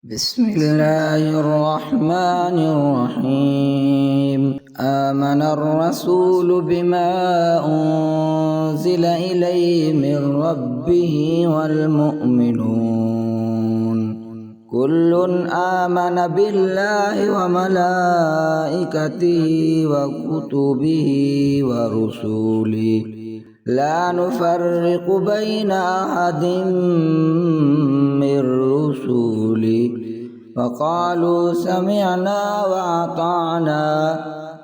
بسم الله الرحمن الرحيم. آمن الرسول بما أنزل إليه من ربه والمؤمنون كل آمن بالله وملائكته وكتبه ورسله لا نفرق بين أحد من رسله وقالوا سمعنا وأطعنا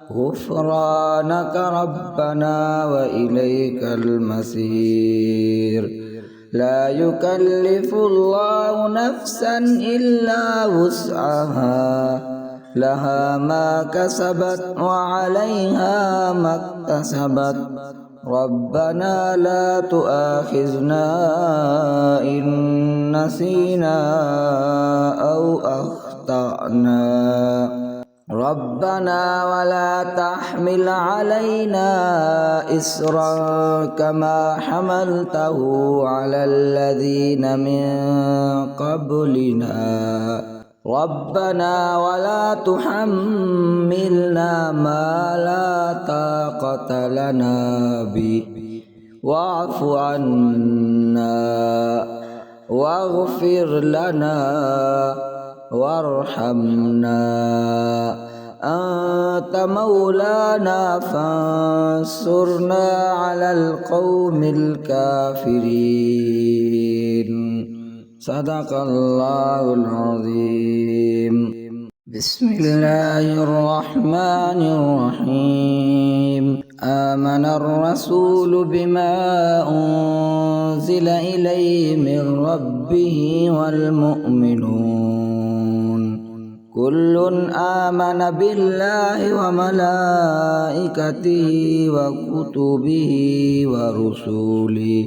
غفرانك ربنا وإليك المصير. لا يكلف الله نفسا إلا وسعها لها ما كسبت وعليها ما اكتسبت ربنا لا تؤاخذنا إن نسينا أو أخطأنا ربنا ولا تحمل علينا إصرا كما حملته على الذين من قبلنا ربنا ولا تحملنا ما لا طاقة لنا به واعف عنا واغفر لنا وارحمنا أنت مولانا فانصرنا على القوم الكافرين. صدق الله العظيم. بسم الله الرحمن الرحيم. آمن الرسول بما أنزل إليه من ربه والمؤمنون كل آمن بالله وملائكته وكتبه ورسله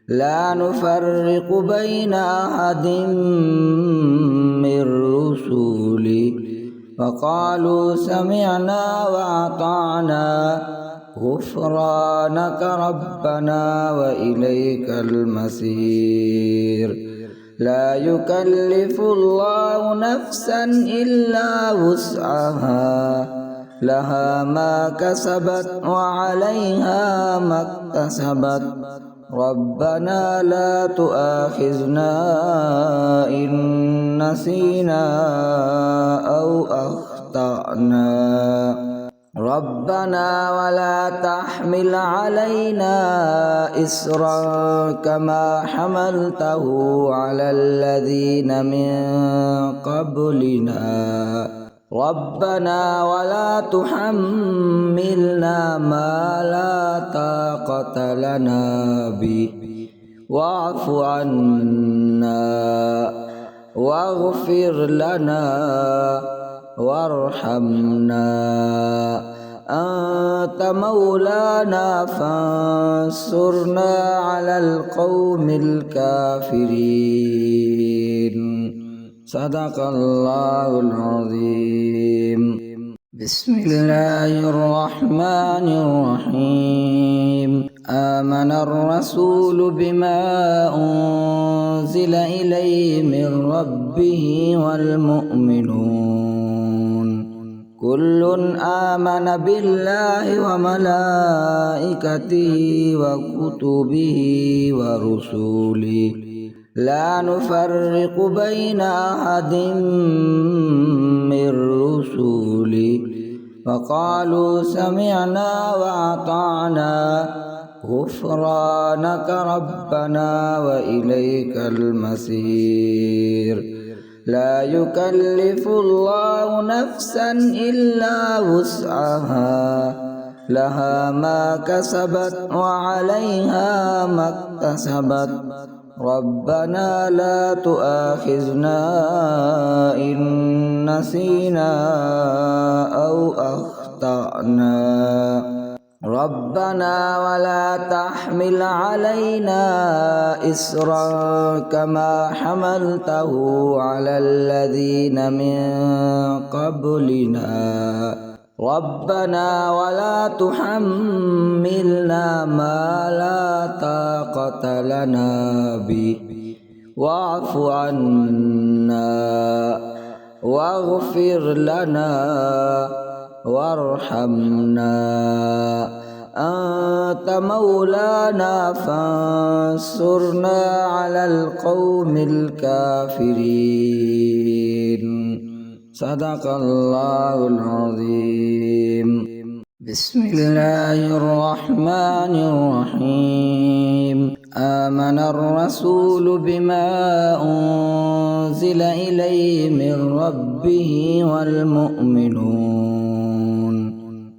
لا نفرق بين أحد من رسله وقالوا سمعنا وأطعنا غفرانك ربنا وإليك المصير. لا يكلف الله نفسا إلا وسعها لها ما كسبت وعليها ما اكتسبت ربنا لا تؤاخذنا إن نسينا أو أخطأنا ربنا ولا تحمل علينا إصرا كما حملته على الذين من قبلنا ربنا ولا تحملنا ما لا طاقة لنا به واعف عنا واغفر لنا وارحمنا أنت مولانا فانصرنا على القوم الكافرين. صدق الله العظيم. بسم الله الرحمن الرحيم. آمن الرسول بما أنزل إليه من ربه والمؤمنون كل آمن بالله وملائكته وكتبه ورسله لا نفرق بين أحد من رسله وقالوا سمعنا وأطعنا غفرانك ربنا وإليك المصير. لا يكلف الله نفسا إلا وسعها لها ما كسبت وعليها ما اكتسبت ربنا لا تؤاخذنا إن نسينا أو أخطأنا ربنا ولا تحمل علينا إصرا كما حملته على الذين من قبلنا ربنا ولا تحملنا ما لا طاقة لنا به واعف عنا واغفر لنا وارحمنا أنت مولانا فانصرنا على القوم الكافرين صدق الله العظيم. بسم الله الرحمن الرحيم. آمن الرسول بما أنزل إليه من ربه والمؤمنون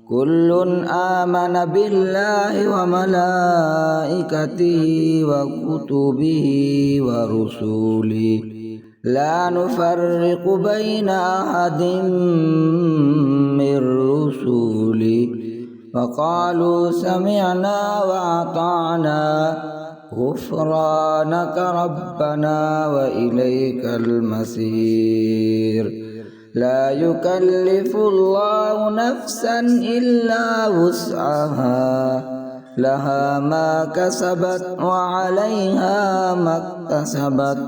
كل آمن بالله وملائكته وكتبه ورسله لا نفرق بين أحد من رسله وقالوا سمعنا وأطعنا غفرانك ربنا وإليك المصير. لا يكلف الله نفسا إلا وسعها لها ما كسبت وعليها ما اكتسبت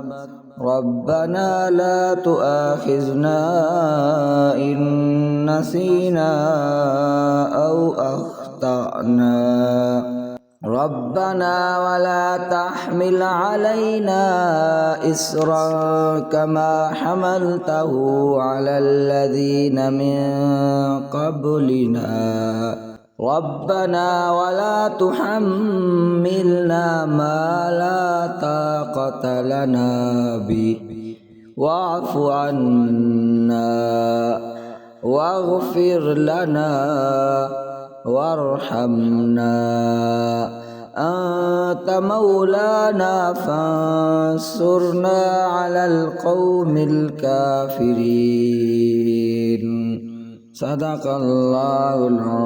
ربنا لا تؤاخذنا إن نسينا أو أخطأنا ربنا ولا تحمل علينا إصرا كما حملته على الذين من قبلنا ربنا ولا تحملنا ما لا طاقة لنا به واعف عنا واغفر لنا وارحمنا أنت مولانا فانصرنا على القوم الكافرين صدق الله العظيم.